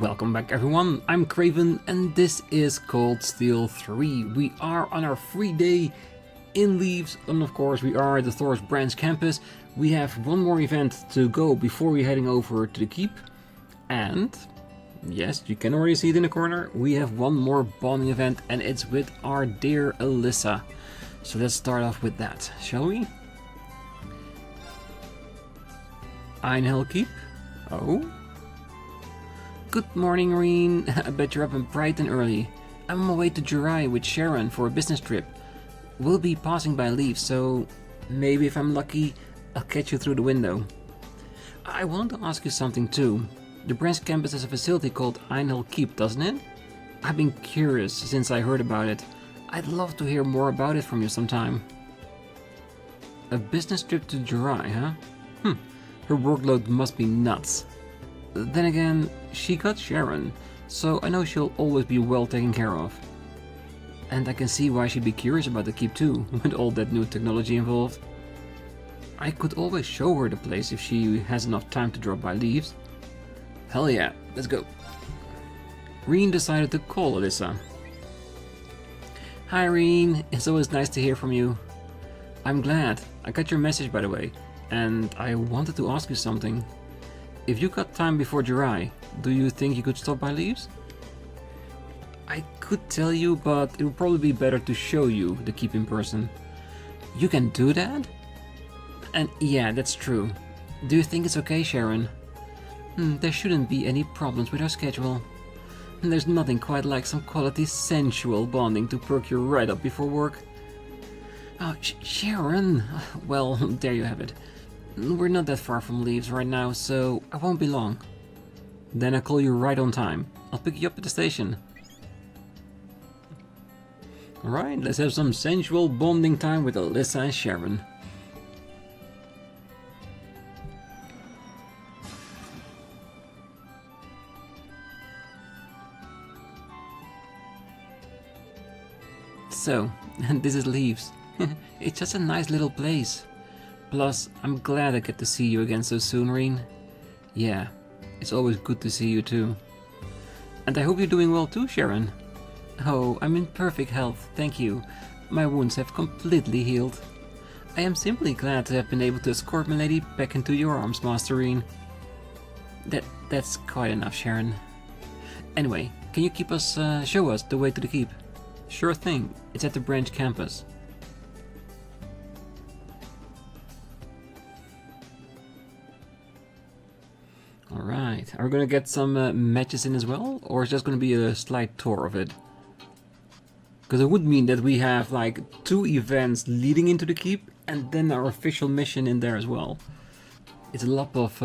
Welcome back everyone, I'm Craven and this is Cold Steel 3. We are on our free day in Leaves and of course we are at the Thors Branch Campus. We have one more event to go before we're heading over to the keep. And, yes, you can already see it in the corner, we have one more bonding event and it's with our dear Alisa. So let's start off with that, shall we? Einhell Keep? Oh? Good morning, Rean. I bet you're up and bright and early. I'm on my way to Jurai with Sharon for a business trip. We'll be passing by Leaf, so maybe if I'm lucky, I'll catch you through the window. I want to ask you something too. The branch campus has a facility called Einhell Keep, doesn't it? I've been curious since I heard about it. I'd love to hear more about it from you sometime. A business trip to Jurai, huh? Her workload must be nuts. Then again, she got Sharon, so I know she'll always be well taken care of. And I can see why she'd be curious about the keep too, with all that new technology involved. I could always show her the place if she has enough time to drop by Leaves. Hell yeah, let's go. Rean decided to call Alisa. Hi Rean, it's always nice to hear from you. I'm glad, I got your message by the way, and I wanted to ask you something. If you got time before Jurai, do you think you could stop by Leaves? I could tell you, but it would probably be better to show you the keep in person. You can do that? And yeah, that's true. Do you think it's okay, Sharon? There shouldn't be any problems with our schedule. There's nothing quite like some quality sensual bonding to perk you right up before work. Oh, Sharon! Well, there you have it. We're not that far from Leaves right now, so I won't be long. Then I'll call you right on time. I'll pick you up at the station. Alright, let's have some sensual bonding time with Alisa and Sharon. So, this is Leaves. It's just a nice little place. Plus, I'm glad I get to see you again so soon, Rean. Yeah, it's always good to see you too. And I hope you're doing well too, Sharon. Oh, I'm in perfect health, thank you. My wounds have completely healed. I am simply glad to have been able to escort my lady back into your arms, Master Rean. That's quite enough, Sharon. Anyway, can you show us the way to the keep? Sure thing, it's at the branch campus. Alright, are we gonna get some matches in as well? Or is it just gonna be a slight tour of it? Because it would mean that we have like 2 events leading into the keep and then our official mission in there as well. It's a lot of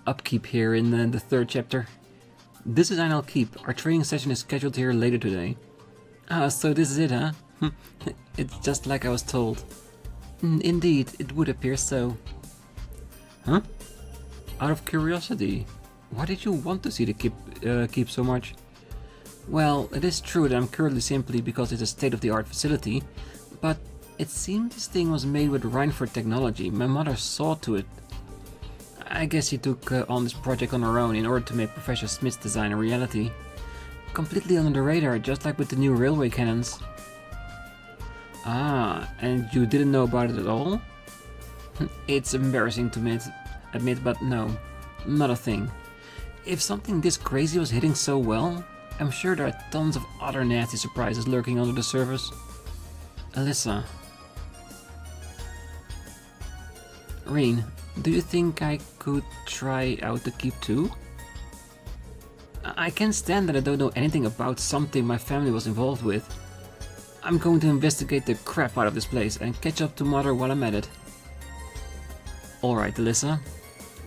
upkeep here in the 3rd chapter. This is Einhell Keep. Our training session is scheduled here later today. Ah, so this is it, huh? It's just like I was told. Indeed, it would appear so. Huh? Out of curiosity, why did you want to see the keep so much? Well, it is true that I'm currently simply because it's a state-of-the-art facility, but it seems this thing was made with Reinford technology. My mother saw to it. I guess she took on this project on her own in order to make Professor Smith's design a reality. Completely under the radar, just like with the new railway cannons. Ah, and you didn't know about it at all? It's embarrassing to admit, but no, not a thing. If something this crazy was hitting so well, I'm sure there are tons of other nasty surprises lurking under the surface. Alisa. Rean, do you think I could try out the keep too? I can't stand that I don't know anything about something my family was involved with. I'm going to investigate the crap out of this place and catch up to Mother while I'm at it. Alright, Alisa.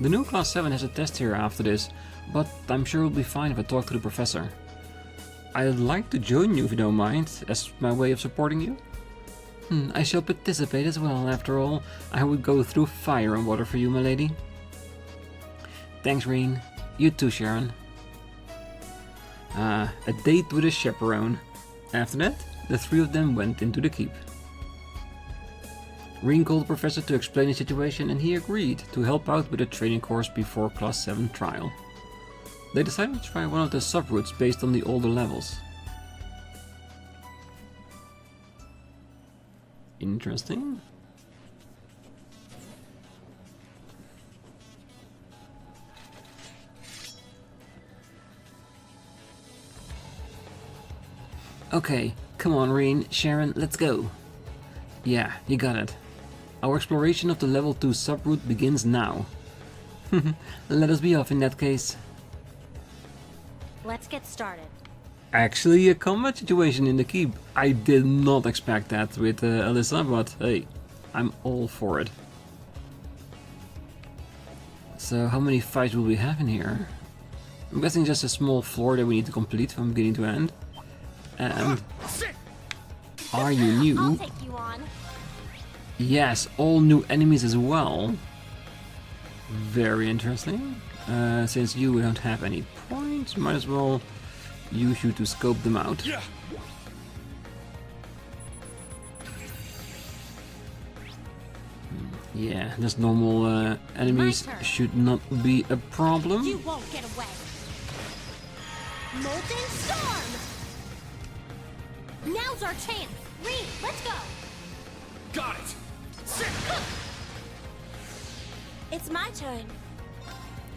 The new Class 7 has a test here after this, but I'm sure we'll be fine if I talk to the professor. I'd like to join you if you don't mind, as my way of supporting you. I shall participate as well, after all. I would go through fire and water for you, my lady. Thanks, Rean. You too, Sharon. A date with a chaperone. After that, the 3 of them went into the keep. Rean called the professor to explain the situation and he agreed to help out with a training course before Class 7 trial. They decided to try one of the subroutes based on the older levels. Interesting. Okay, come on Rean, Sharon, let's go. Yeah, you got it. Our exploration of the level 2 subroute begins now. Let us be off in that case. Let's get started. Actually, a combat situation in the keep. I did not expect that with Alisa, but hey, I'm all for it. So, how many fights will we have in here? I'm guessing just a small floor that we need to complete from beginning to end. And are you new? I'll take you on. Yes, all new enemies as well. Very interesting. Since you don't have any points, might as well use you to scope them out. Yeah, just normal enemies should not be a problem. You won't get away. Molten Storm! Now's our chance. Rean, let's go. Got it. It's my turn.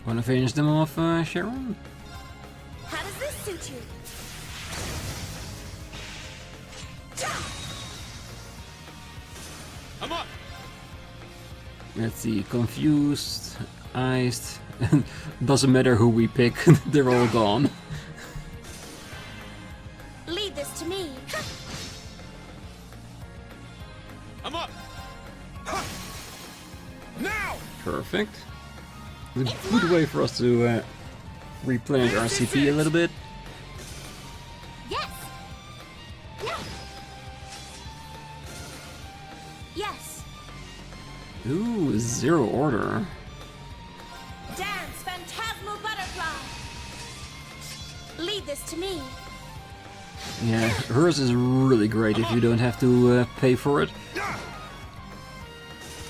Wanna finish them off, Sharon? How does this suit you? I'm up. Let's see, confused, iced. Doesn't matter who we pick, they're all gone. Leave this to me. I'm up. Now. Perfect. It's a good way for us to replenish our CP a little bit. Yes. Yeah. Yes. Ooh, zero order. Dance, phantasmal butterfly. Leave this to me. Yeah, hers is really great if you don't have to pay for it.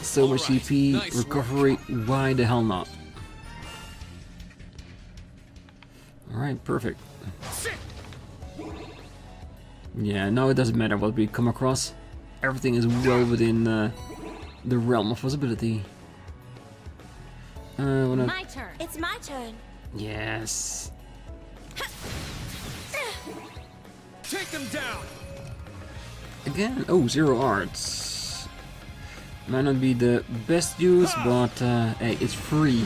So much CP, Nice recovery, why the hell not? Alright, perfect. Yeah, now it doesn't matter what we come across. Everything is well within the realm of possibility. My turn. It's my turn. Yes. Take them down. Again, oh, zero arts. Might not be the best use, but hey, it's free.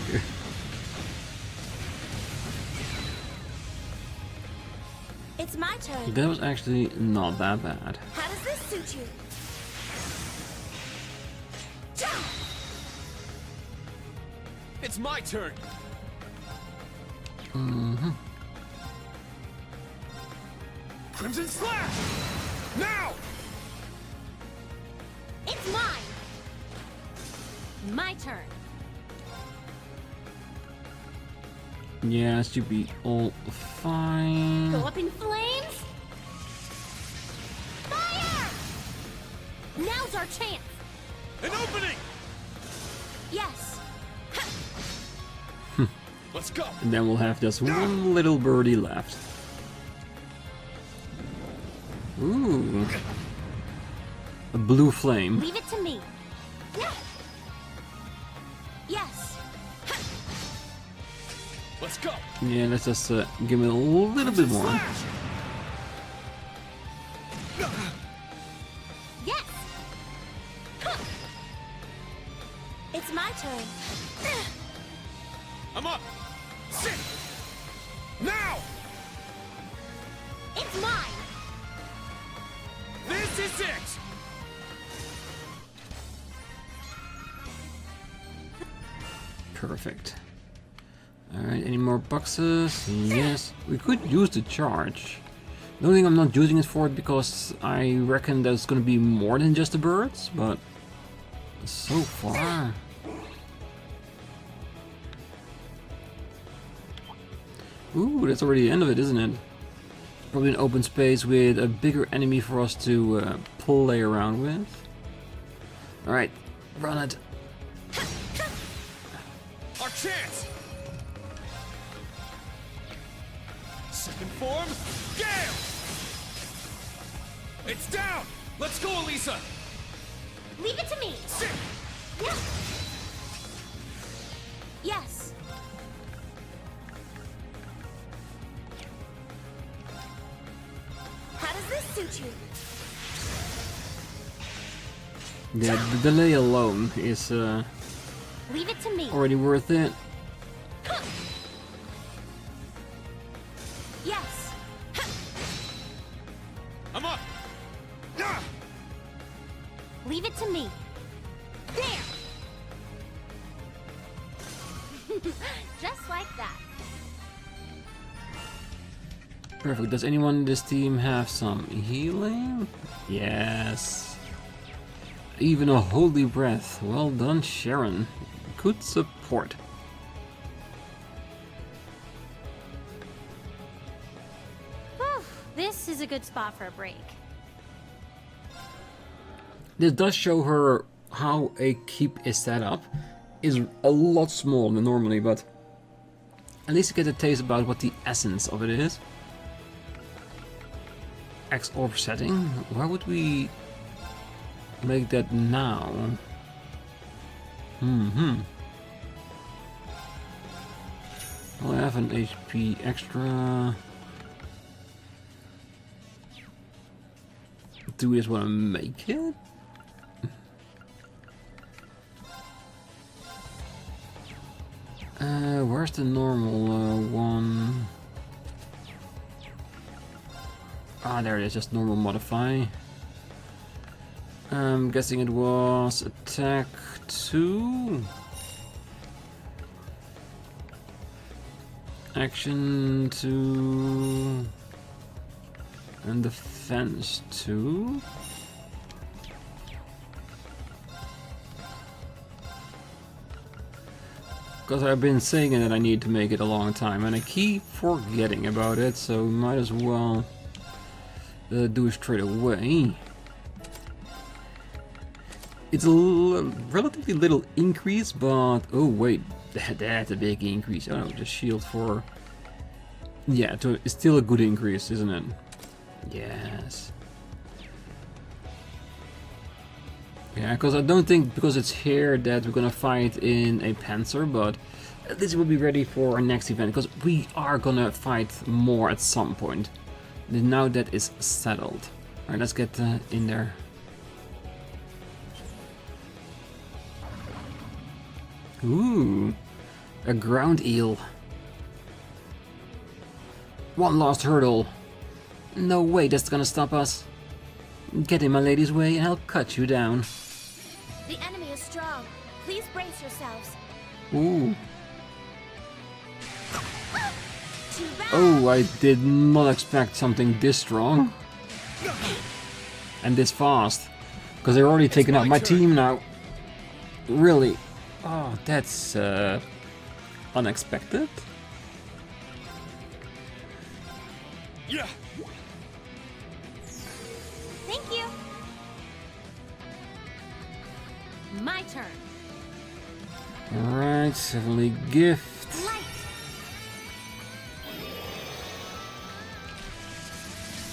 It's my turn. That was actually not that bad. How does this suit you? It's my turn. Mm-hmm. Crimson Slash. Now. It's mine. My turn. Yeah, should be all fine. Go up in flames. Fire! Now's our chance. An opening. Yes. Let's go. And then we'll have just one little birdie left. Ooh. A blue flame. Leave it to me. Yes. Let's go. Yeah, let's just give it a little bit more. Slash. Yes. It's my turn. I'm up. Sit. Now. It's mine. This is it. Perfect. Alright, any more boxes? Yes. We could use the charge. The only thing I'm not using it for it because I reckon there's gonna be more than just the birds, but so far. Ooh, that's already the end of it, isn't it? Probably an open space with a bigger enemy for us to play around with. Alright, run it. Our chance. Second form, Gale! It's down! Let's go, Alisa! Leave it to me. Sit! Yeah. Yes. How does this suit you? Yeah, the delay alone is Leave it to me. already worth it. Yes. I'm up! Ah! Leave it to me. There. Just like that. Perfect. Does anyone in this team have some healing? Yes. Even a holy breath. Well done, Sharon. Good support. Whew, this is a good spot for a break. This does show her how a keep is set up. Is a lot smaller than normally, but at least you get a taste about what the essence of it is. X orb setting. Why would we make that now? I have an HP extra. Do we just want to make it? Where's the normal one? Ah, there it is, just normal modify. I'm guessing it was attack 2. Action 2. And defense 2. Because I've been saying that I need to make it a long time, and I keep forgetting about it, so we might as well do it straight away. It's a relatively little increase, but oh wait, that's a big increase. Oh no, just shield for. Yeah, it's still a good increase, isn't it? Yes. Yeah, because I don't think because it's here that we're gonna fight in a Panzer, but this will be ready for our next event, because we are gonna fight more at some point. Now that is settled. Alright, let's get in there. Ooh, a ground eel. One last hurdle. No way that's gonna stop us. Get in my lady's way and I'll cut you down. The enemy is strong. Please brace yourselves. Ooh. Too bad. Oh, I did not expect something this strong. And this fast. Because they're already taking out my team now. Really? Oh, that's unexpected. Yeah! Thank you. My turn. Alright, heavenly gift. Light.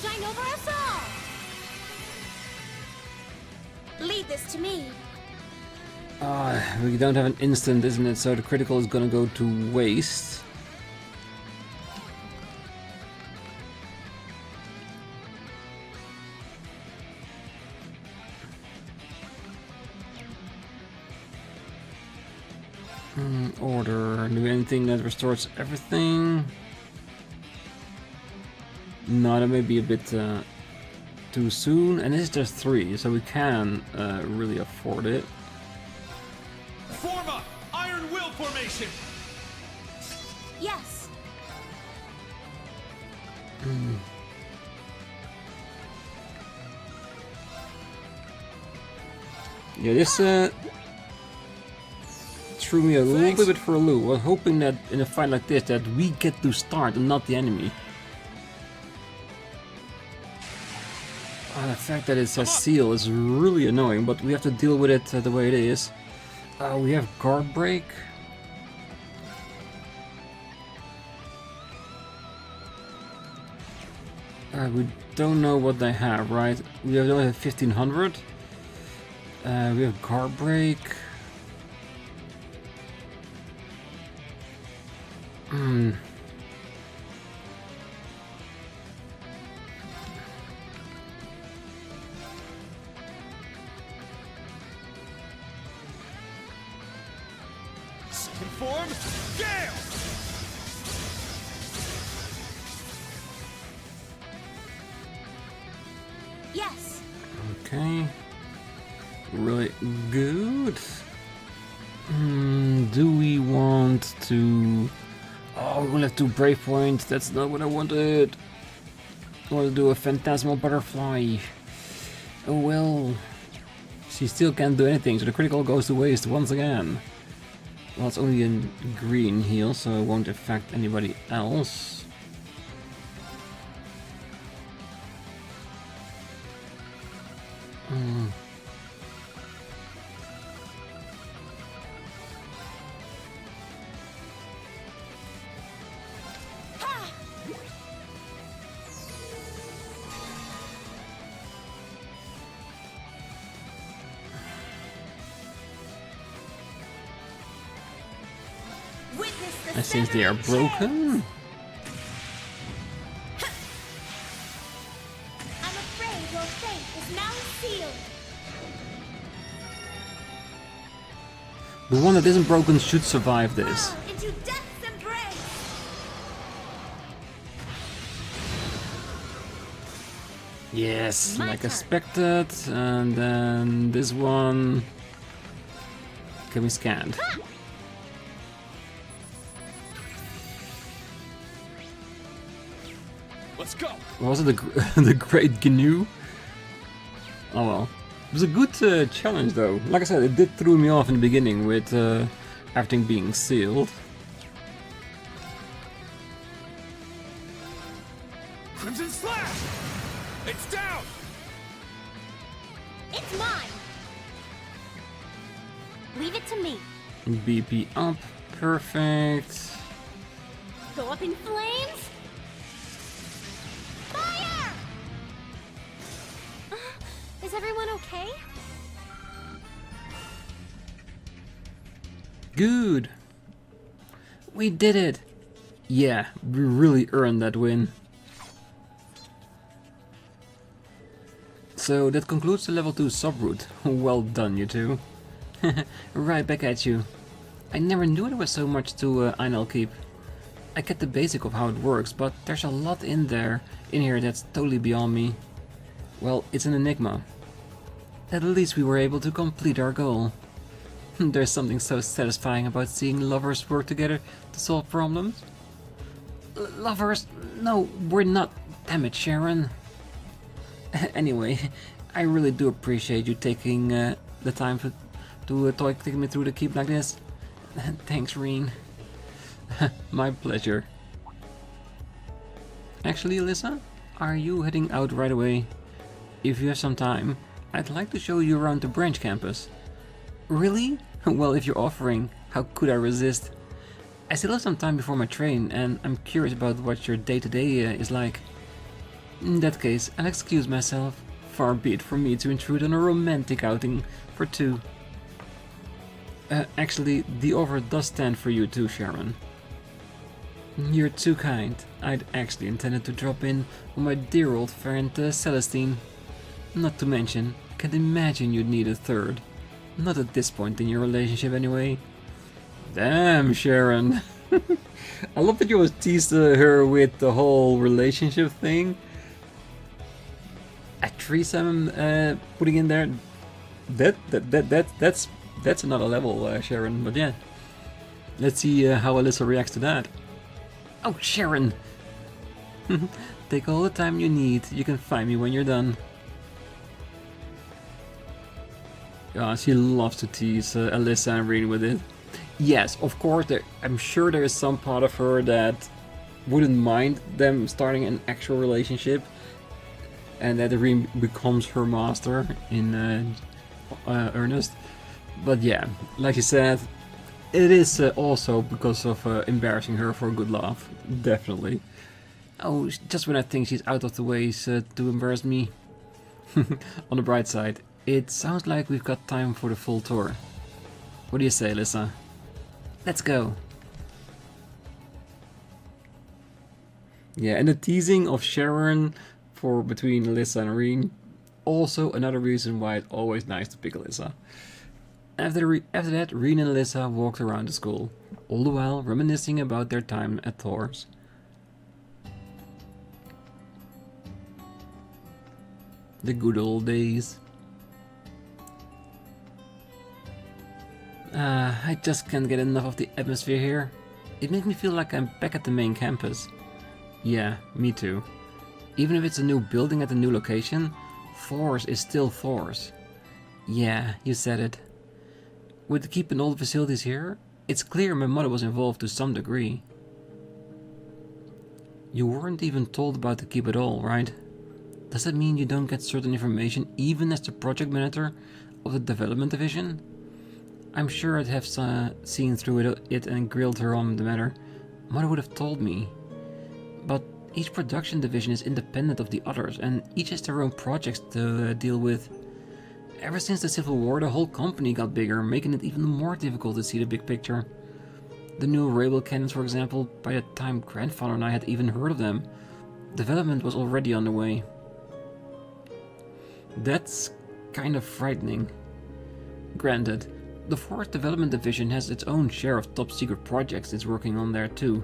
Shine over us all. Leave this to me. We don't have an instant, isn't it? So the critical is gonna go to waste. Order. Do anything that restores everything? No, that may be a bit too soon. And it's just 3, so we can really afford it. Form up! Iron Will formation! Yes. Yeah, this threw me a little bit for a loop. I was hoping that in a fight like this that we get to start and not the enemy. The fact that it says seal is really annoying, but we have to deal with it the way it is. We have guard break. We don't know what they have, right? We only have 1500. We have guard break. Conform, gale! Yes. Okay. Really good. Do we want to... Oh, we'll have 2 brave points. That's not what I wanted. I want to do a phantasmal butterfly. Oh well. She still can't do anything, so the critical goes to waste once again. Well, it's only a green heal, so it won't affect anybody else. And since they are broken... I'm afraid your fate is now sealed. The one that isn't broken should survive this. Into death's embrace. Yes, My like turn. expected. And then this one can be scanned. Let's go! Was it the Great GNU? Oh well. It was a good challenge though. Like I said, it did throw me off in the beginning with everything being sealed. Crimson Slash! It's down! It's mine. Leave it to me. BP up. Perfect. Go up in flames. Fire! Is everyone okay? Good. We did it. Yeah, we really earned that win. So that concludes the level 2 subroute. Well done, you two. Right back at you. I never knew there was so much to Einhell Keep. I get the basic of how it works, but there's a lot in here that's totally beyond me. Well, it's an enigma. At least we were able to complete our goal. There's something so satisfying about seeing lovers work together to solve problems. Lovers? No, we're not. Damn it, Sharon. Anyway, I really do appreciate you taking the time to take me through the keep like this. Thanks, Rean. My pleasure. Actually, Alisa, are you heading out right away? If you have some time, I'd like to show you around the branch campus. Really? Well, if you're offering, how could I resist? I still have some time before my train, and I'm curious about what your day-to-day is like. In that case, I'll excuse myself. Far be it from me to intrude on a romantic outing for two. Actually, the offer does stand for you too, Sharon. You're too kind. I'd actually intended to drop in on my dear old friend Celestine. Not to mention, I can't imagine you'd need a third. Not at this point in your relationship anyway. Damn, Sharon. I love that you always teased her with the whole relationship thing. A threesome putting in there. That's another level, Sharon. But yeah, let's see how Alisa reacts to that. Oh, Sharon! Take all the time you need. You can find me when you're done. She loves to tease Alisa and Rean with it. Yes, of course, I'm sure there is some part of her that wouldn't mind them starting an actual relationship, and that Rean becomes her master in earnest. But yeah, like you said, it is also because of embarrassing her for a good laugh. Definitely. Oh, just when I think she's out of the way to embarrass me. On the bright side, it sounds like we've got time for the full tour. What do you say, Alisa? Let's go. Yeah, and the teasing of Sharon for between Alisa and Rean, also another reason why it's always nice to pick Alisa. After that, Rean and Alisa walked around the school, all the while reminiscing about their time at Thors. The good old days. I just can't get enough of the atmosphere here. It makes me feel like I'm back at the main campus. Yeah, me too. Even if it's a new building at a new location, Thors is still Thors. Yeah, you said it. With keeping all the facilities here, it's clear my mother was involved to some degree. You weren't even told about the keep at all, right? Does that mean you don't get certain information even as the project manager of the development division? I'm sure I'd have seen through it and grilled her on the matter. Mother would have told me. But each production division is independent of the others, and each has their own projects to deal with. Ever since the Civil War, the whole company got bigger, making it even more difficult to see the big picture. The new railway cannons, for example, by the time grandfather and I had even heard of them, development was already underway. That's kind of frightening. Granted, the 4th Development Division has its own share of top-secret projects it's working on there too.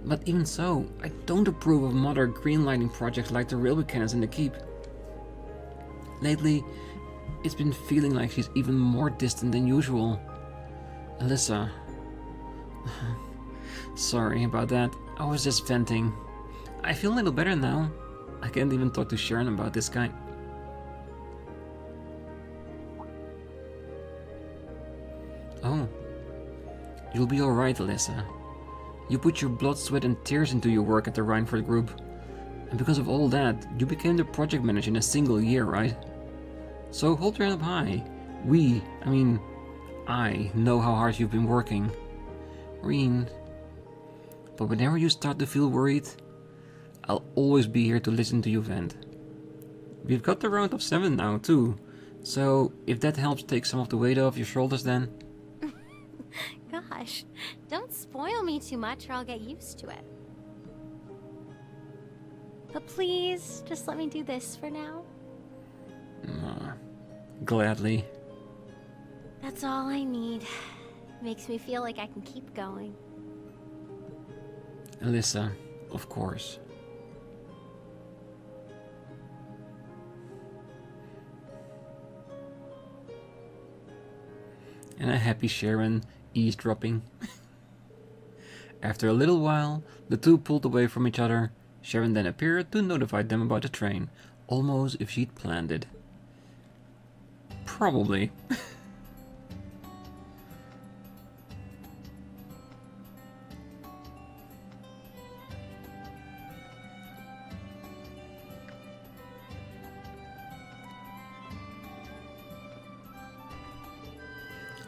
But even so, I don't approve of modern greenlighting projects like the railway cannons in the Keep. Lately, it's been feeling like she's even more distant than usual. Alisa. Sorry about that, I was just venting. I feel a little better now. I can't even talk to Sharon about this guy. Oh. You'll be alright, Alisa. You put your blood, sweat and tears into your work at the Rhineford Group. And because of all that, you became the project manager in a single year, right? So hold your head up high. I know how hard you've been working. Rean. But whenever you start to feel worried, I'll always be here to listen to you vent. We've got the round of 7 now, too. So if that helps take some of the weight off your shoulders then... Gosh, don't spoil me too much or I'll get used to it. But please, just let me do this for now. Gladly. That's all I need. Makes me feel like I can keep going. Alisa, of course. And a happy Sharon eavesdropping. After a little while, the two pulled away from each other. Sharon then appeared to notify them about the train, almost if she'd planned it. Probably.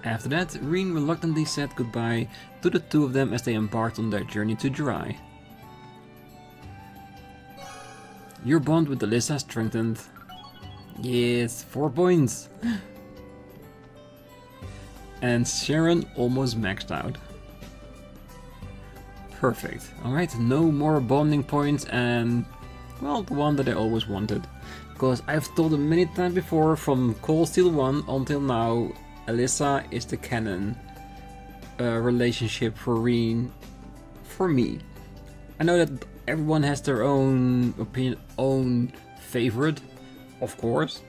After that, Rean reluctantly said goodbye to the two of them as they embarked on their journey to Jirai. Your bond with Alisa strengthened. Yes, 4 points. And Sharon almost maxed out. Perfect. Alright, no more bonding points and, well, the one that I always wanted. Because I've told them many times before, from Cold Steel 1 until now, Alisa is the canon relationship for Rean, for me. I know that everyone has their own opinion, own favorite, of course.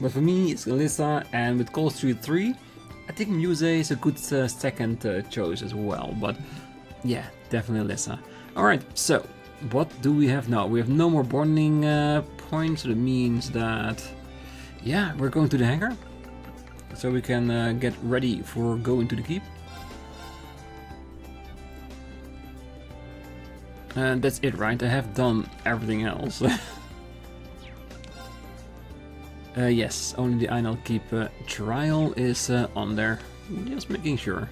But for me, it's Alisa, and with Cold Steel 3, I think Muse is a good second choice as well. But yeah, definitely Alisa. Alright, so what do we have now? We have no more bonding points, so that means that, yeah, we're going to the hangar. So we can get ready for going to the keep. And that's it, right? I have done everything else. Yes, only the Einel Keep trial is on there. Just making sure.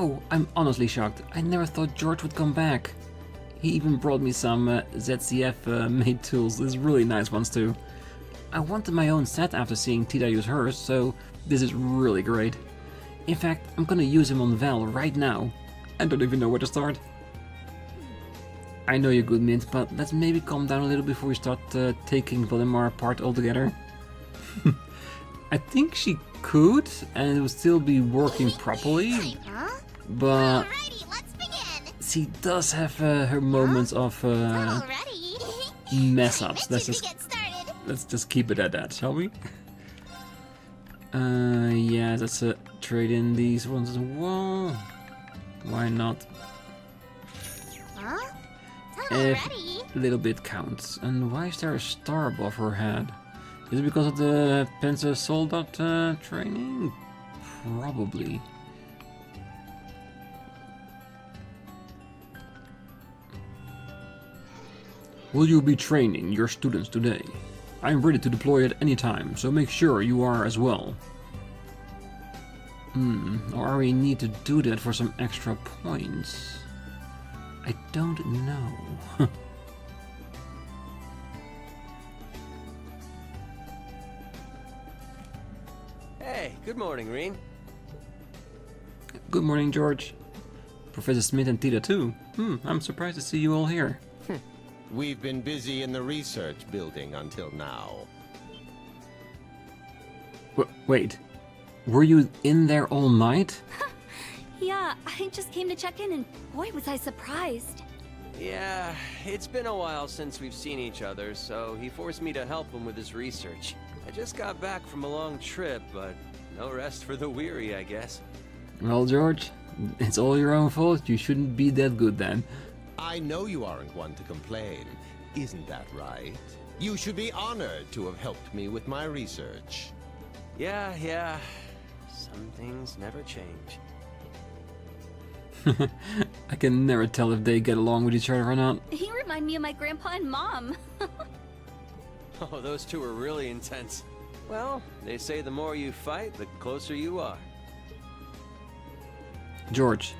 Oh, I'm honestly shocked. I never thought George would come back. He even brought me some ZCF made tools. These really nice ones too. I wanted my own set after seeing Tita use hers, so this is really great. In fact, I'm gonna use him on Val right now. I don't even know where to start. I know you're good, Mint, but let's maybe calm down a little before we start taking Valimar apart altogether. I think she could, and it would still be working properly, but she does have her moments of mess ups. Let's just keep it at that, shall we? Yeah, let's trade in these ones as well. Why not? If a little bit counts. And why is there a star above her head? Is it because of the Panzer Soldat training? Probably. Will you be training your students today? I'm ready to deploy at any time, so make sure you are as well. Or we need to do that for some extra points? I don't know. Hey, good morning, Rean. Good morning, George. Professor Smith and Tita too. I'm surprised to see you all here. We've been busy in the research building until now. Wait, were you in there all night? Yeah, I just came to check in and boy was I surprised. Yeah, it's been a while since we've seen each other, so he forced me to help him with his research. I just got back from a long trip, but no rest for the weary, I guess. Well, George, it's all your own fault. You shouldn't be that good then. I know you aren't one to complain. Isn't that right? You should be honored to have helped me with my research. Yeah. Some things never change. I can never tell if they get along with each other or not. He reminded me of my grandpa and mom. Oh, those two are really intense. Well, they say the more you fight, the closer you are. George,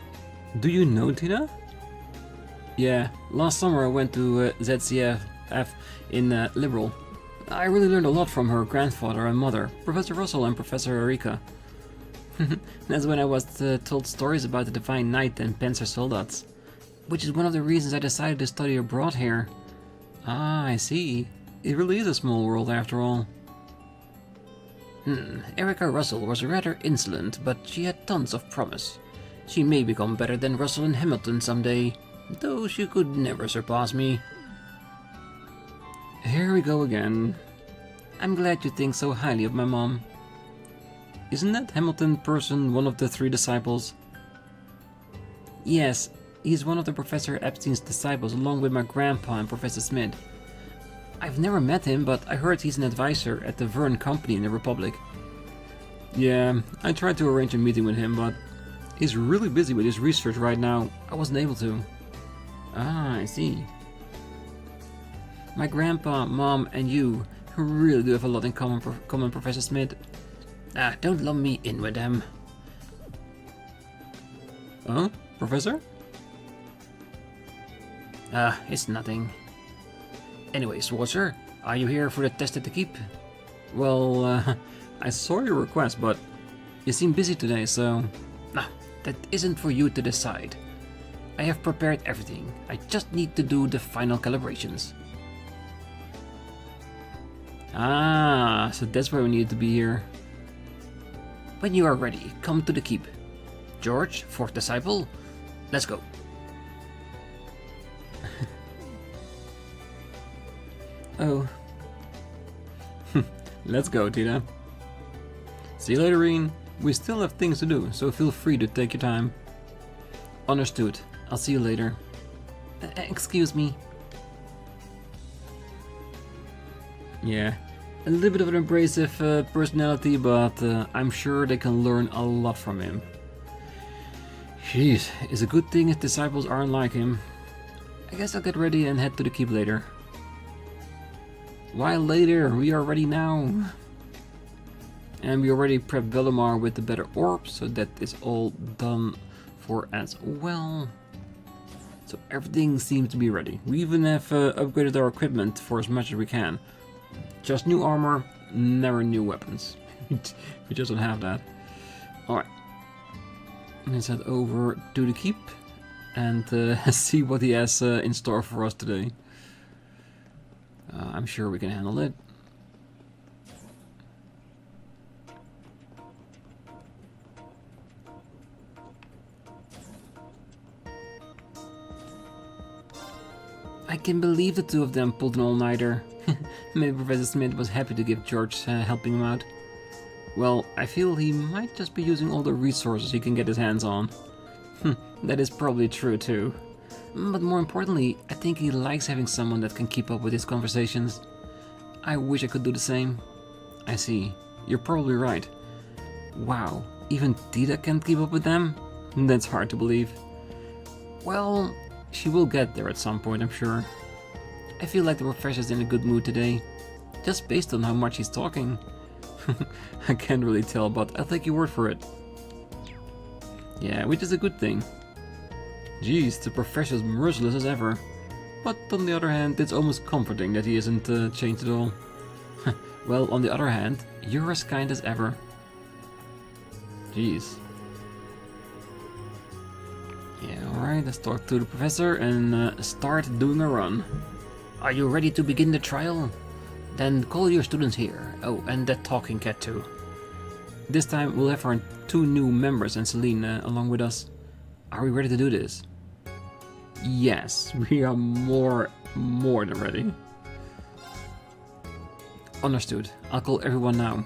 do you know Tina? Yeah, last summer I went to ZCF in Liberal. I really learned a lot from her grandfather and mother, Professor Russell and Professor Erika. That's when I was told stories about the Divine Knight and Panzer Soldats, which is one of the reasons I decided to study abroad here. Ah, I see. It really is a small world after all. Erika Russell was rather insolent, but she had tons of promise. She may become better than Russell and Hamilton someday, though she could never surpass me. Here we go again. I'm glad you think so highly of my mom. Isn't that Hamilton person one of the 3 disciples? Yes, he's one of the Professor Epstein's disciples along with my grandpa and Professor Smith. I've never met him, but I heard he's an advisor at the Verne Company in the Republic. Yeah, I tried to arrange a meeting with him, but he's really busy with his research right now. I wasn't able to. Ah, I see. My grandpa, mom, and you really do have a lot in common, Professor Smith. Ah, don't lump me in with them. Huh? Professor? It's nothing. Anyway, Schwarzer, are you here for the test at the keep? Well, I saw your request, but you seem busy today, so... Nah, that isn't for you to decide. I have prepared everything. I just need to do the final calibrations. Ah, so that's why we need to be here. When you are ready, come to the keep. George, 4th disciple, let's go. Oh. Let's go, Tina. See you later, Rean. We still have things to do, so feel free to take your time. Understood. I'll see you later. Excuse me. Yeah, a little bit of an abrasive personality, but I'm sure they can learn a lot from him. Jeez, it's a good thing his disciples aren't like him. I guess I'll get ready and head to the keep later. Why later? We are ready now. And we already prepped Valimar with the better orbs, so that is all done for as well. So everything seems to be ready. We even have upgraded our equipment for as much as we can. Just new armor, never new weapons. We just don't have that. Alright. Let's head over to the keep and see what he has in store for us today. I'm sure we can handle it. I can believe the two of them pulled an all-nighter. Maybe Professor Smith was happy to give George helping him out. Well, I feel he might just be using all the resources he can get his hands on. That is probably true too. But more importantly, I think he likes having someone that can keep up with his conversations. I wish I could do the same. I see. You're probably right. Wow, even Tita can't keep up with them? That's hard to believe. Well, she will get there at some point, I'm sure. I feel like the professor's in a good mood today, just based on how much he's talking. I can't really tell, but I'll take your word for it. Yeah, which is a good thing. Jeez, the professor's merciless as ever. But on the other hand, it's almost comforting that he isn't changed at all. Well, on the other hand, you're as kind as ever. Jeez. Yeah, alright, let's talk to the professor and start doing a run. Are you ready to begin the trial? Then call your students here. Oh, and that talking cat too. This time we'll have our two new members and Celine along with us. Are we ready to do this? Yes, we are more than ready. Understood. I'll call everyone now.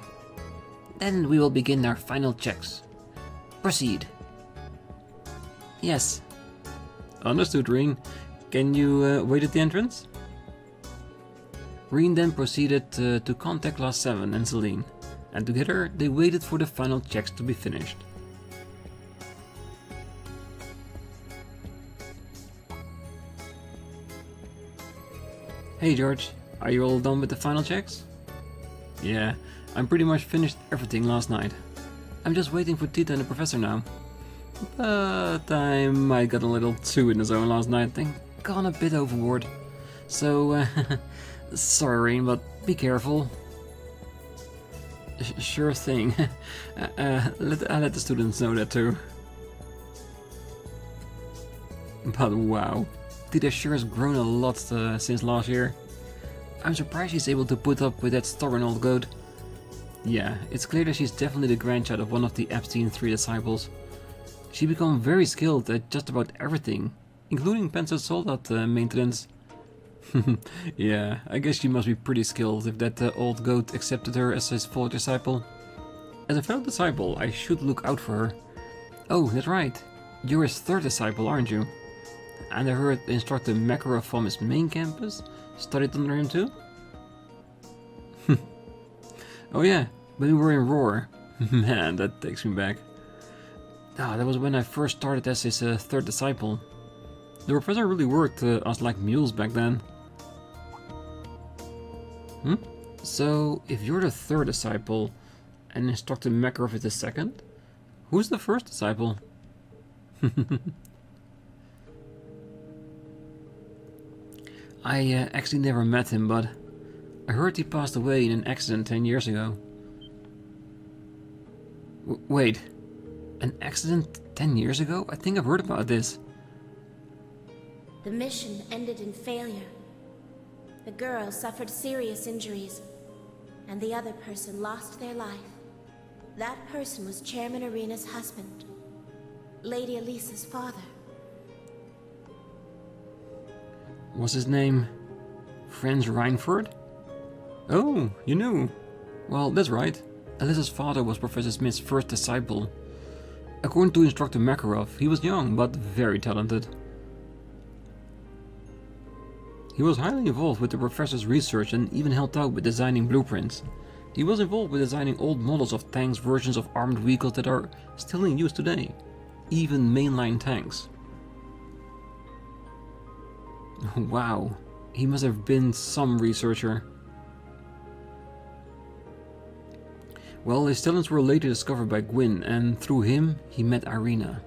Then we will begin our final checks. Proceed. Yes. Understood, Rean. Can you wait at the entrance? Rean then proceeded to contact Class 7 and Celine, and together they waited for the final checks to be finished. Hey George, are you all done with the final checks? Yeah, I'm pretty much finished everything last night. I'm just waiting for Tita and the professor now. But I might got a little too in the zone last night and gone a bit overboard. So, sorry Rean, but be careful. Sure thing. I'll let the students know that too. But wow, Tita sure has grown a lot since last year. I'm surprised she's able to put up with that stubborn old goat. Yeah, it's clear that she's definitely the grandchild of one of the Ep73 disciples. She became very skilled at just about everything, including pencil soldat maintenance. Yeah, I guess she must be pretty skilled if that old goat accepted her as his full disciple. As a fellow disciple, I should look out for her. Oh, that's right. You're his third disciple, aren't you? And I heard instructor Makarov from his main campus studied under him too? Oh yeah, when we were in Roar. Man, that takes me back. Ah, that was when I first started as his third disciple. The professor really worked us like mules back then. So, if you're the third disciple and instructor Makarov is the second, who's the first disciple? I actually never met him, but I heard he passed away in an accident 10 years ago. Wait, an accident 10 years ago? I think I've heard about this. The mission ended in failure. The girl suffered serious injuries, and the other person lost their life. That person was Chairman Arena's husband, Lady Alisa's father. Was his name Franz Reinford? Oh, you knew. Well, that's right. Alisa's father was Professor Smith's first disciple. According to instructor Makarov, he was young but very talented. He was highly involved with the professor's research and even helped out with designing blueprints. He was involved with designing old models of tanks, versions of armored vehicles that are still in use today, even mainline tanks. Wow, he must have been some researcher. Well, his talents were later discovered by Gwyn, and through him, he met Irina.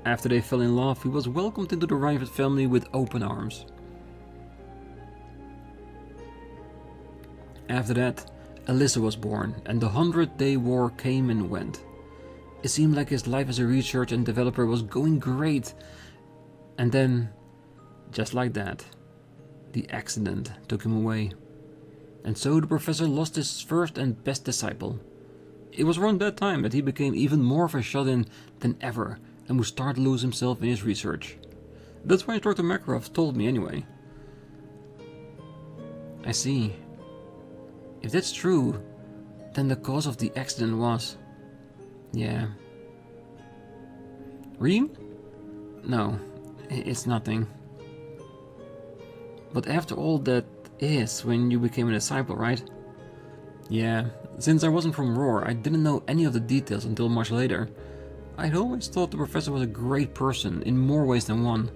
After they fell in love, he was welcomed into the Reinfeld family with open arms. After that, Alisa was born, and the 100-Day War came and went. It seemed like his life as a researcher and developer was going great. And then, just like that, the accident took him away. And so the professor lost his first and best disciple. It was around that time that he became even more of a shut-in than ever and would start to lose himself in his research. That's why Instructor Makarov told me anyway. I see. If that's true, then the cause of the accident was... yeah. Rean? No, it's nothing. But after all, that is when you became a disciple, right? Yeah, since I wasn't from Roar, I didn't know any of the details until much later. I'd always thought the professor was a great person in more ways than one.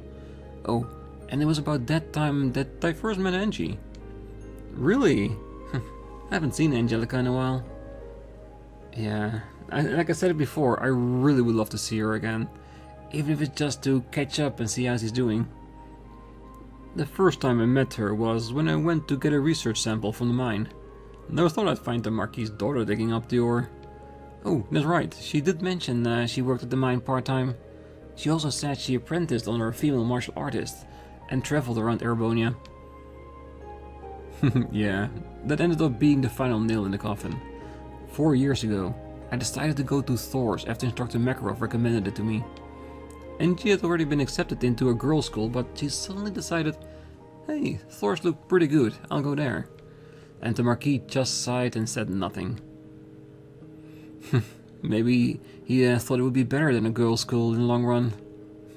Oh, and it was about that time that I first met Angie. Really? I haven't seen Angelica in a while. Yeah, like I said it before, I really would love to see her again. Even if it's just to catch up and see how she's doing. The first time I met her was when I went to get a research sample from the mine. Never thought I'd find the Marquis's daughter digging up the ore. Oh, that's right, she did mention she worked at the mine part-time. She also said she apprenticed under a female martial artist and traveled around Erebonian. Yeah, that ended up being the final nail in the coffin. 4 years ago, I decided to go to Thors after Instructor Makarov recommended it to me. And she had already been accepted into a girls' school, but she suddenly decided, hey, Thors look pretty good, I'll go there. And the Marquis just sighed and said nothing. Maybe he thought it would be better than a girls' school in the long run.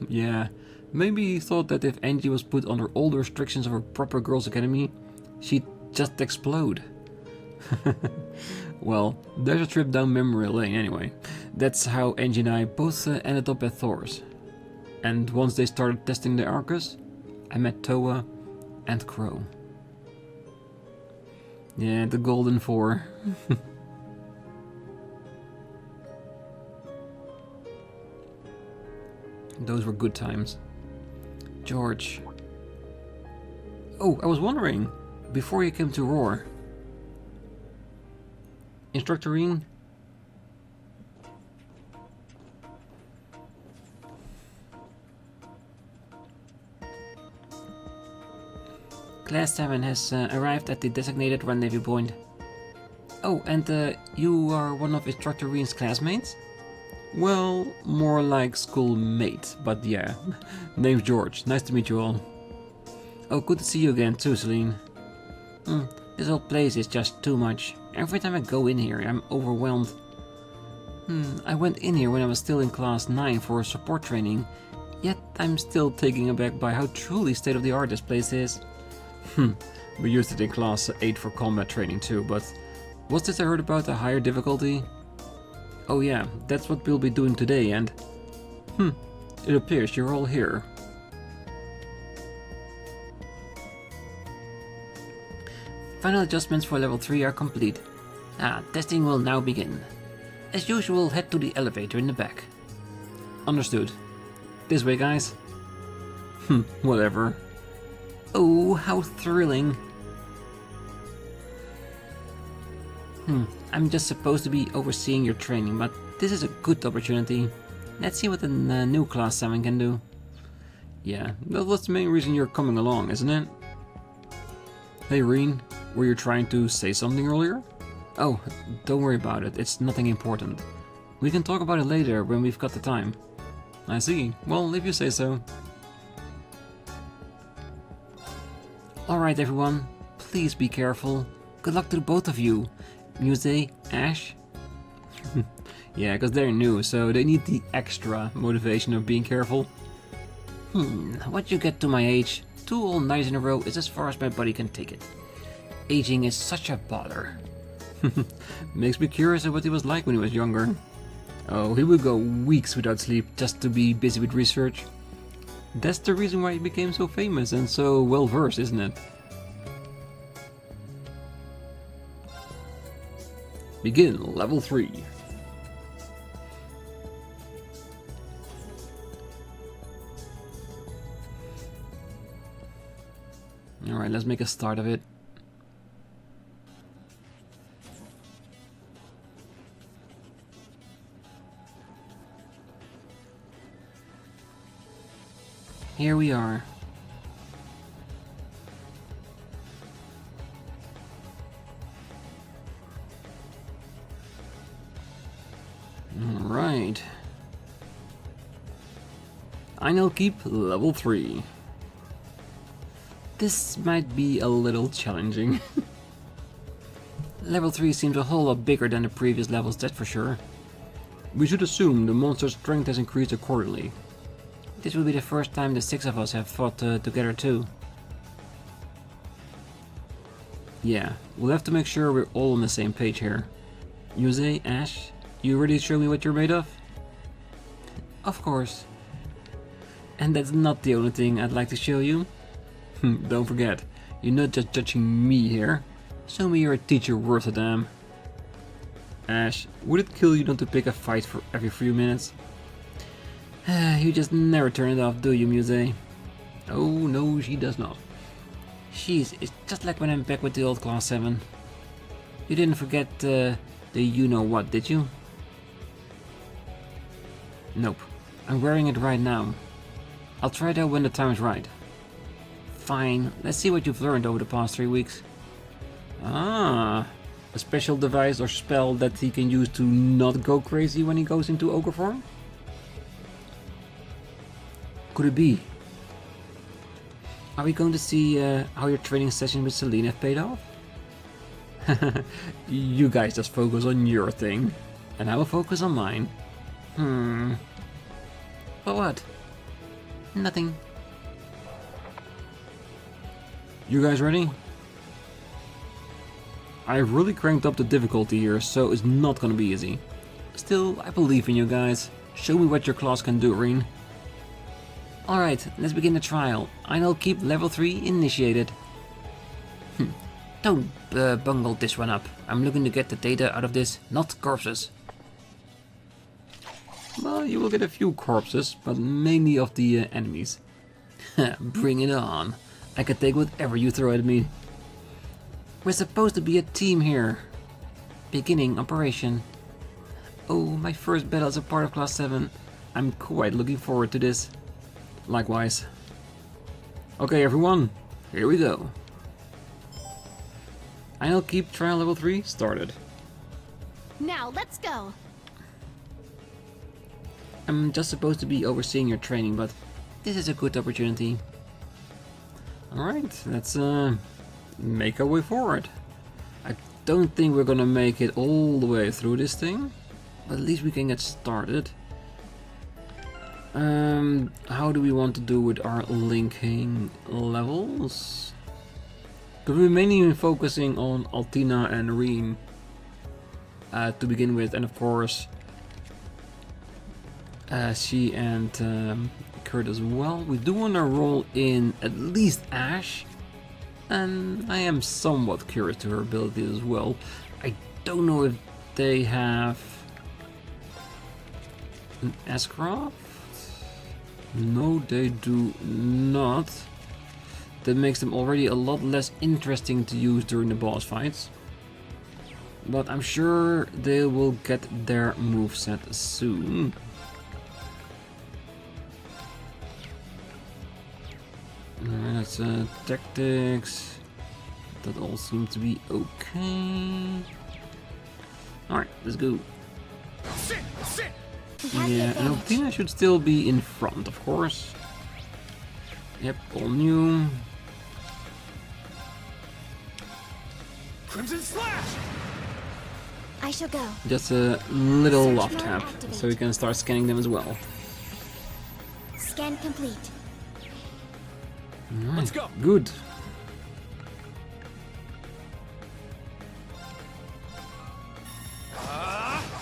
Yeah, maybe he thought that if Angie was put under all the restrictions of a proper girls' academy, she'd just explode. Well, there's a trip down memory lane anyway. That's how Angie and I both ended up at Thors. And once they started testing the Arcus, I met Toa and Crow. Yeah, the Golden Four. Those were good times. George. Oh, I was wondering, before you came to Roar, Instructor Rean? Class 7 has arrived at the designated rendezvous point. Oh, and you are one of Instructor Rean's classmates? Well, more like schoolmate, but yeah. Name's George. Nice to meet you all. Oh, good to see you again too, Celine. This whole place is just too much. Every time I go in here, I'm overwhelmed. I went in here when I was still in class 9 for support training, yet I'm still taken aback by how truly state-of-the-art this place is. We used it in class 8 for combat training too, but was this I heard about a higher difficulty? Oh yeah, that's what we'll be doing today, and... it appears you're all here. Final adjustments for level 3 are complete. Testing will now begin. As usual, head to the elevator in the back. Understood. This way, guys. Whatever. Oh, how thrilling. I'm just supposed to be overseeing your training, but this is a good opportunity. Let's see what the new Class 7 can do. Yeah, that was the main reason you're coming along, isn't it? Hey Rean, were you trying to say something earlier? Oh, don't worry about it, it's nothing important. We can talk about it later when we've got the time. I see, well, if you say so. Alright everyone, please be careful. Good luck to both of you. Muse, Ash? Yeah, because they're new, so they need the extra motivation of being careful. What you get to my age, 2 all nights in a row is as far as my body can take it. Aging is such a bother. Makes me curious of what he was like when he was younger. Oh, he would go weeks without sleep just to be busy with research. That's the reason why he became so famous and so well versed, isn't it? Begin level 3. Alright, let's make a start of it. Here we are. Alright. I'll keep level 3. This might be a little challenging. Level 3 seems a whole lot bigger than the previous levels, that's for sure. We should assume the monster's strength has increased accordingly. This will be the first time the 6 of us have fought together too. Yeah, we'll have to make sure we're all on the same page here. Yusei, Ash, you ready to show me what you're made of? Of course. And that's not the only thing I'd like to show you. Don't forget, you're not just judging me here. Show me you're a teacher worth a damn. Ash, would it kill you not to pick a fight for every few minutes? You just never turn it off, do you, Muse? Oh no, she does not. Jeez, it's just like when I'm back with the old Class 7. You didn't forget the you-know-what, did you? Nope, I'm wearing it right now. I'll try that when the time is right. Fine, let's see what you've learned over the past 3 weeks. Ah, a special device or spell that he can use to not go crazy when he goes into ogre form? Could it be? Are we going to see how your training session with Celine have paid off? You guys just focus on your thing, and I will focus on mine. But what? Nothing. You guys ready? I've really cranked up the difficulty here, so it's not gonna be easy. Still, I believe in you guys. Show me what your class can do, Rean. Alright, let's begin the trial. I'll keep level 3 initiated. Don't bungle this one up. I'm looking to get the data out of this, not corpses. Well, you will get a few corpses, but mainly of the enemies. Bring it on. I can take whatever you throw at me. We're supposed to be a team here. Beginning operation. Oh, my first battle as a part of Class 7. I'm quite looking forward to this. Likewise. Okay everyone, here we go. I'll keep trial level 3 started. Now, let's go. I'm just supposed to be overseeing your training, but this is a good opportunity. Alright, let's make our way forward. I don't think we're gonna make it all the way through this thing, but at least we can get started. How do we want to do with our linking levels? But we're mainly focusing on Altina and Rean to begin with, and of course she and Kurt as well. We do want to roll in at least Ash, and I am somewhat curious to her abilities as well. I don't know if they have an S-Craft. No, they do not. That makes them already a lot less interesting to use during the boss fights. But I'm sure they will get their moveset soon. Alright, that's tactics. That all seems to be okay. Alright, let's go. Sit! Sit! Yeah, and Altina should still be in front, of course. Yep, all new. Crimson Slash! I shall go. Just a little love tap, so we can start scanning them as well. Scan complete. Alright, Let's go. Good.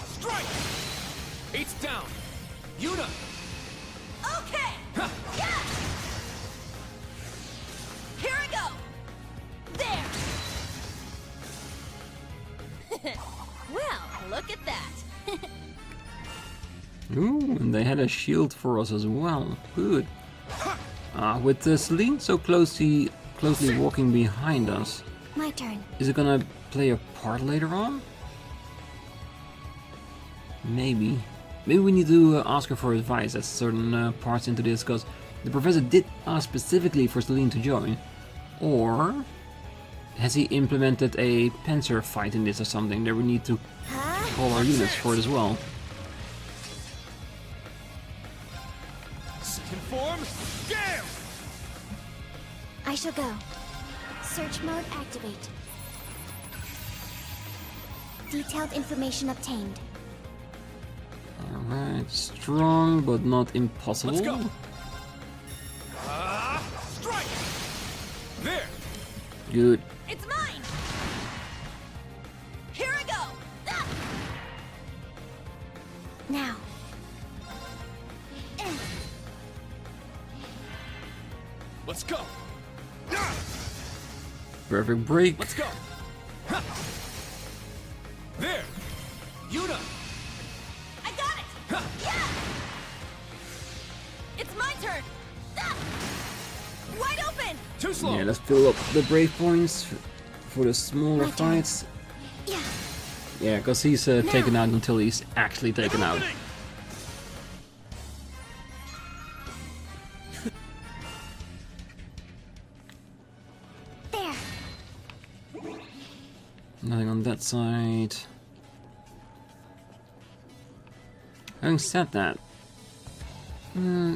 Strike! It's down! Yuna! Okay! Yeah! Here I go! There! Well, look at that! Ooh, and they had a shield for us as well. Good. With Celine so closely closely walking behind us. My turn. Is it gonna play a part later on? Maybe. Maybe we need to ask her for advice at certain parts into this, because the professor did ask specifically for Celine to join. Or has he implemented a panzer fight in this or something that we need to call our units for it as well? Conform. Gale. I shall go. Search mode activate. Detailed information obtained. Alright, strong but not impossible. Let's go. Strike. There. Good. It's mine! Here I go! Ah! Now. Let's go. Perfect break. Let's go. Ha. There. Yuna. I got it! Ha. Yeah! It's my turn! Ah! Wide open! Too slow. Yeah, let's fill up the brave points for the smaller My turn. fights. Yeah. Yeah, because he's taken out until he's actually taken out. Opening. There. Nothing on that side. Having said that,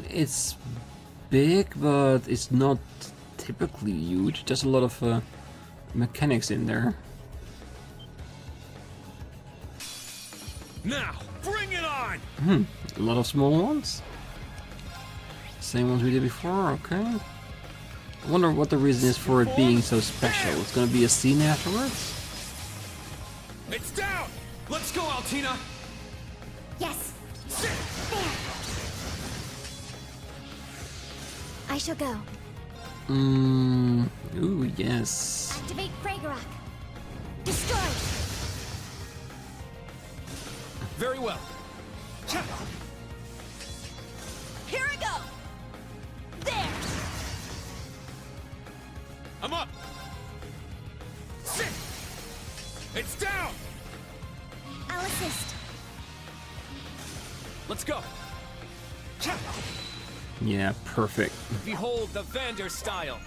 it's big, but it's not typically huge. There's a lot of mechanics in there. Now, bring it on. A lot of small ones. Same ones we did before, okay. I wonder what the reason is for it being so special. It's gonna be a scene afterwards? It's down. Let's go, Altina. Yes. Sit. There. I shall go. Ooh, yes. Activate Fragorock. Destroy. Very well. Cha. Here I go! There! I'm up. Sit. It's down. I'll assist. Let's go. Cha. Yeah, perfect. Behold the Vander style.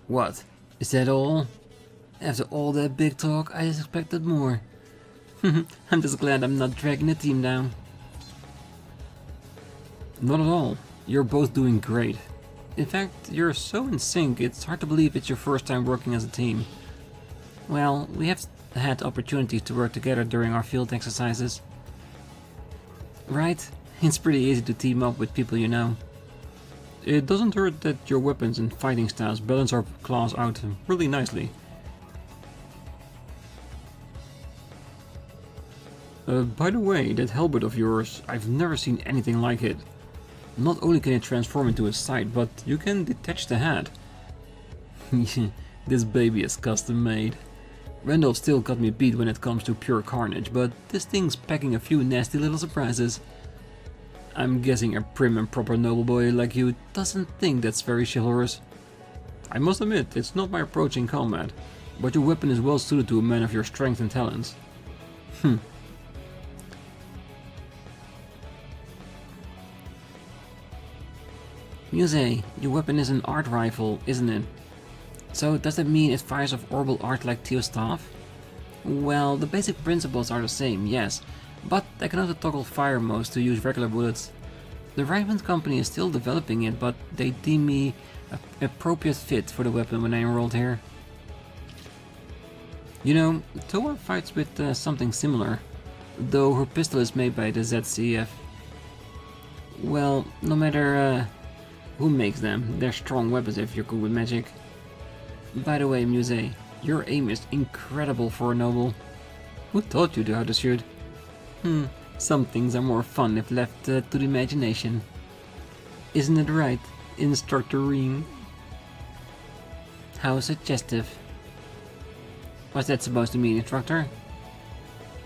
What? Is that all? After all that big talk, I expected more. I'm just glad I'm not dragging the team down. Not at all. You're both doing great. In fact, you're so in sync, it's hard to believe it's your first time working as a team. Well, we have had opportunities to work together during our field exercises. Right? It's pretty easy to team up with people you know. It doesn't hurt that your weapons and fighting styles balance our class out really nicely. By the way, that halberd of yours, I've never seen anything like it. Not only can it transform into a sight, but you can detach the head. This baby is custom made. Randolph still got me beat when it comes to pure carnage, but this thing's packing a few nasty little surprises. I'm guessing a prim and proper noble boy like you doesn't think that's very chivalrous. I must admit, it's not my approach in combat, but your weapon is well suited to a man of your strength and talents. Muse, your weapon is an art rifle, isn't it? So does that mean it fires off orbital art like Theo's staff? Well, the basic principles are the same, yes, but I can also toggle fire modes to use regular bullets. The Rifleman Company is still developing it, but they deem me an appropriate fit for the weapon when I enrolled here. You know, Thor fights with something similar, though her pistol is made by the ZCF. Well, no matter who makes them, they're strong weapons if you're good with magic. By the way, Muse, your aim is incredible for a noble. Who taught you how to shoot? Some things are more fun if left to the imagination. Isn't it right, Instructor Rean? How suggestive. What's that supposed to mean, Instructor?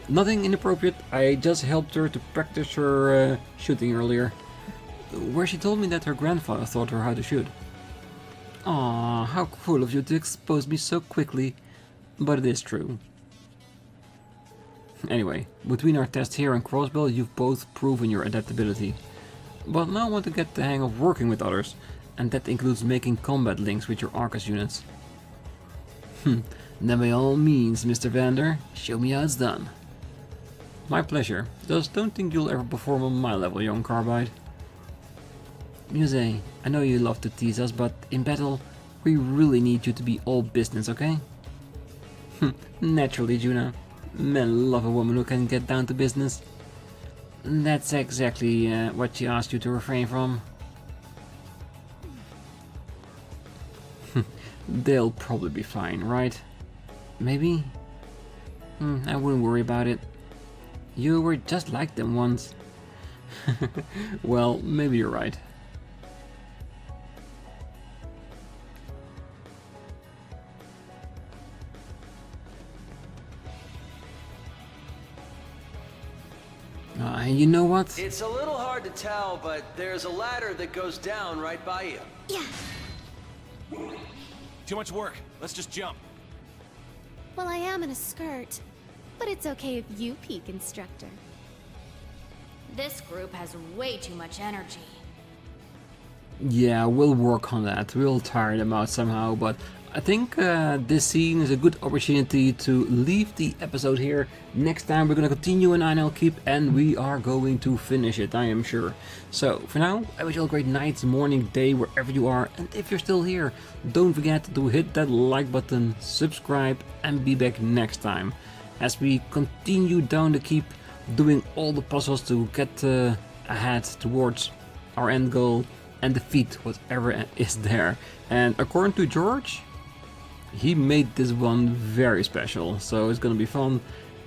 Nothing inappropriate, I just helped her to practice her shooting earlier. Where she told me that her grandfather taught her how to shoot. Aw, how cruel of you to expose me so quickly. But it is true. Anyway, between our tests here and Crossbell, you've both proven your adaptability. But now I want to get the hang of working with others, and that includes making combat links with your Arcus units. Then by all means, Mr. Vander, show me how it's done. My pleasure. Just don't think you'll ever perform on my level, young Carbide. Muse, I know you love to tease us, but in battle, we really need you to be all business, okay? Naturally, Juna. Men love a woman who can get down to business. That's exactly what she asked you to refrain from. They'll probably be fine, right? Maybe? I wouldn't worry about it. You were just like them once. Well, maybe you're right. You know what? It's a little hard to tell, but there's a ladder that goes down right by you. Yeah. Too much work. Let's just jump. Well, I am in a skirt. But it's okay if you peek, instructor. This group has way too much energy. Yeah, we'll work on that. We'll tire them out somehow, but I think this scene is a good opportunity to leave the episode here. Next time we're going to continue in Einhell Keep, and we are going to finish it, I am sure. So, for now, I wish you all a great night, morning, day, wherever you are. And if you're still here, don't forget to hit that like button, subscribe, and be back next time. As we continue down the keep, doing all the puzzles to get ahead towards our end goal and defeat whatever is there. And according to George, he made this one very special, so it's gonna be fun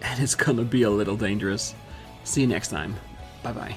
and it's gonna be a little dangerous. See you next time. Bye bye.